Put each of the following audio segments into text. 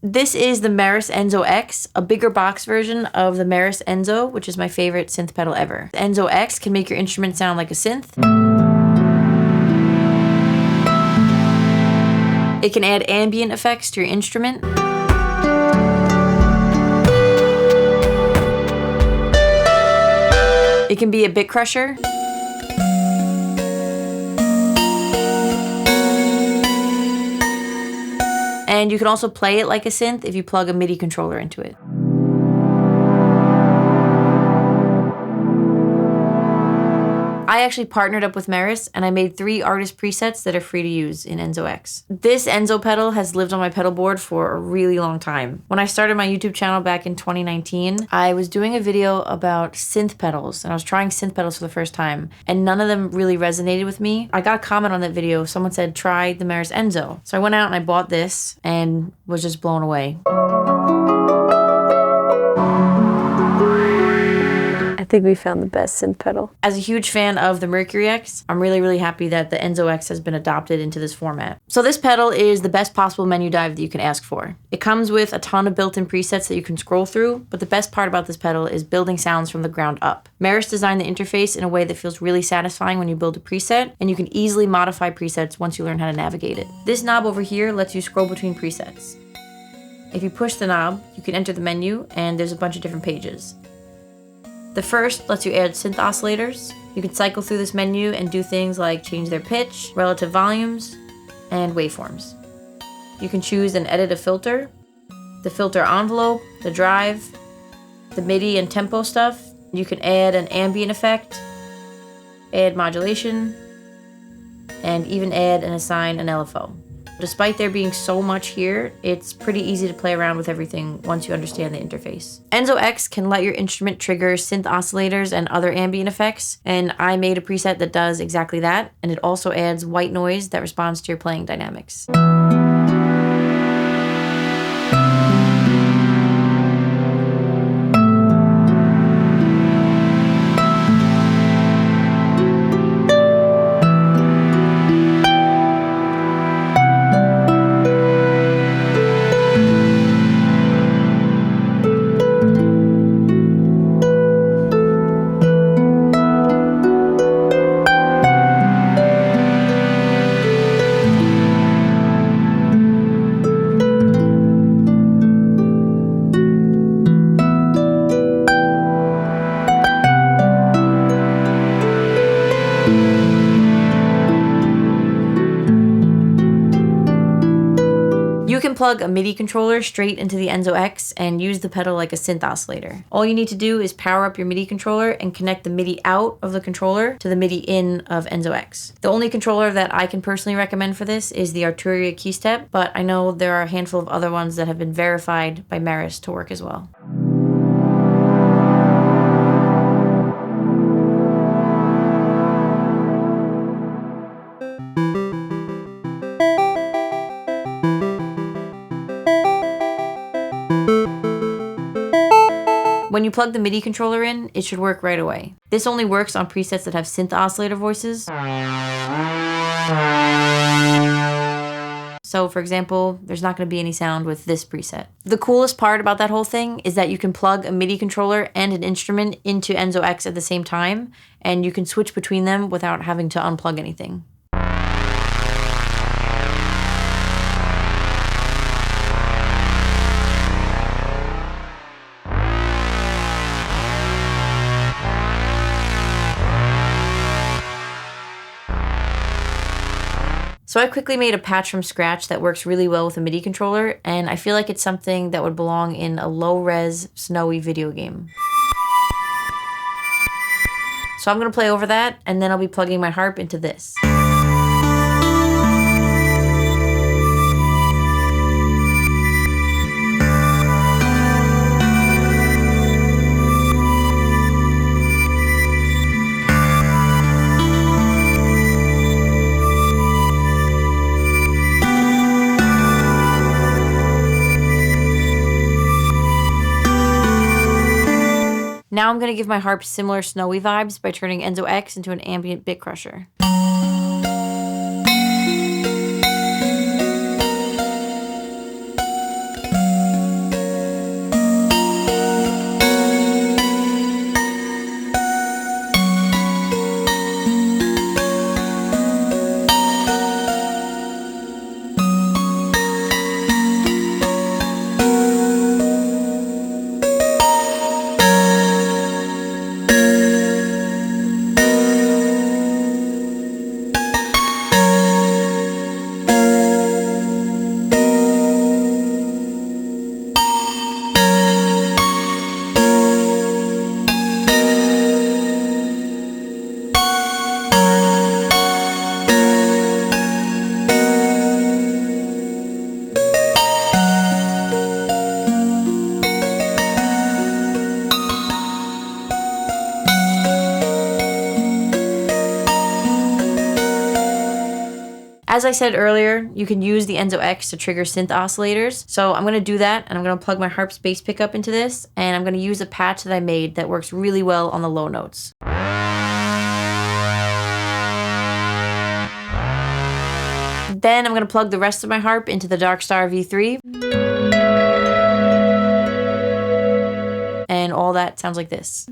This is the Meris Enzo X, a bigger box version of the Meris Enzo, which is my favorite synth pedal ever. The Enzo X can make your instrument sound like a synth. It can add ambient effects to your instrument. It can be a bit crusher. And you can also play it like a synth if you plug a MIDI controller into it. I actually partnered up with Meris and I made 3 artist presets that are free to use in Enzo X. This Enzo pedal has lived on my pedal board for a really long time. When I started my YouTube channel back in 2019, I was doing a video about synth pedals and I was trying synth pedals for the first time and none of them really resonated with me. I got a comment on that video. Someone said, try the Meris Enzo. So I went out and I bought this and was just blown away. I think we found the best synth pedal. As a huge fan of the Mercury X, I'm really happy that the Enzo X has been adopted into this format. So this pedal is the best possible menu dive that you can ask for. It comes with a ton of built-in presets that you can scroll through, but the best part about this pedal is building sounds from the ground up. Meris designed the interface in a way that feels really satisfying when you build a preset, and you can easily modify presets once you learn how to navigate it. This knob over here lets you scroll between presets. If you push the knob, you can enter the menu, and there's a bunch of different pages. The first lets you add synth oscillators. You can cycle through this menu and do things like change their pitch, relative volumes, and waveforms. You can choose and edit a filter, the filter envelope, the drive, the MIDI and tempo stuff. You can add an ambient effect, add modulation, and even add and assign an LFO. Despite there being so much here, it's pretty easy to play around with everything once you understand the interface. Enzo X can let your instrument trigger synth oscillators and other ambient effects, and I made a preset that does exactly that, and it also adds white noise that responds to your playing dynamics. You can plug a MIDI controller straight into the Enzo X and use the pedal like a synth oscillator. All you need to do is power up your MIDI controller and connect the MIDI out of the controller to the MIDI in of Enzo X. The only controller that I can personally recommend for this is the Arturia Keystep, but I know there are a handful of other ones that have been verified by Meris to work as well. When you plug the MIDI controller in, it should work right away. This only works on presets that have synth oscillator voices. So for example, there's not going to be any sound with this preset. The coolest part about that whole thing is that you can plug a MIDI controller and an instrument into Enzo X at the same time, and you can switch between them without having to unplug anything. So I quickly made a patch from scratch that works really well with a MIDI controller, and I feel like it's something that would belong in a low-res, snowy video game. So I'm gonna play over that, and then I'll be plugging my harp into this. Now I'm going to give my harp similar snowy vibes by turning Enzo X into an ambient bit crusher. As I said earlier, you can use the Enzo X to trigger synth oscillators. So I'm going to do that, and I'm going to plug my Harpist bass pickup into this, and I'm going to use a patch that I made that works really well on the low notes. Then I'm going to plug the rest of my harp into the Darkstar V3. And all that sounds like this.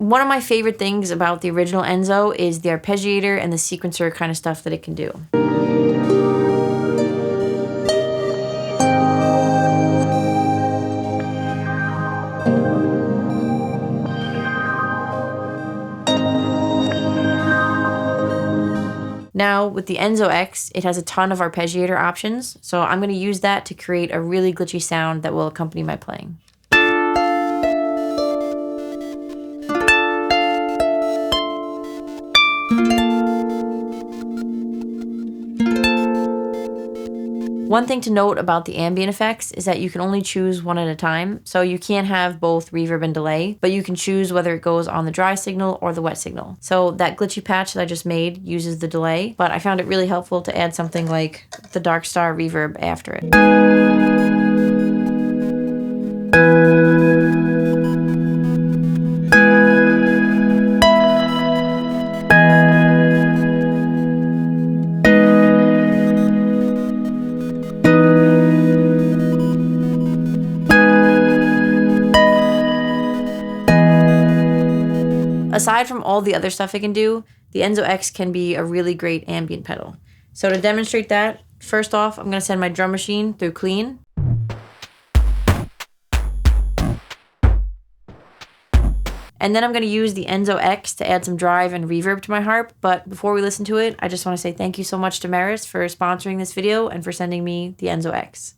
One of my favorite things about the original Enzo is the arpeggiator and the sequencer kind of stuff that it can do. Now, with the Enzo X, it has a ton of arpeggiator options, so I'm going to use that to create a really glitchy sound that will accompany my playing. One thing to note about the ambient effects is that you can only choose one at a time, so you can't have both reverb and delay, but you can choose whether it goes on the dry signal or the wet signal. So that glitchy patch that I just made uses the delay, but I found it really helpful to add something like the Darkstar reverb after it. Aside from all the other stuff it can do, the Enzo X can be a really great ambient pedal. So to demonstrate that, first off, I'm going to send my drum machine through clean. And then I'm going to use the Enzo X to add some drive and reverb to my harp. But before we listen to it, I just want to say thank you so much to Meris for sponsoring this video and for sending me the Enzo X.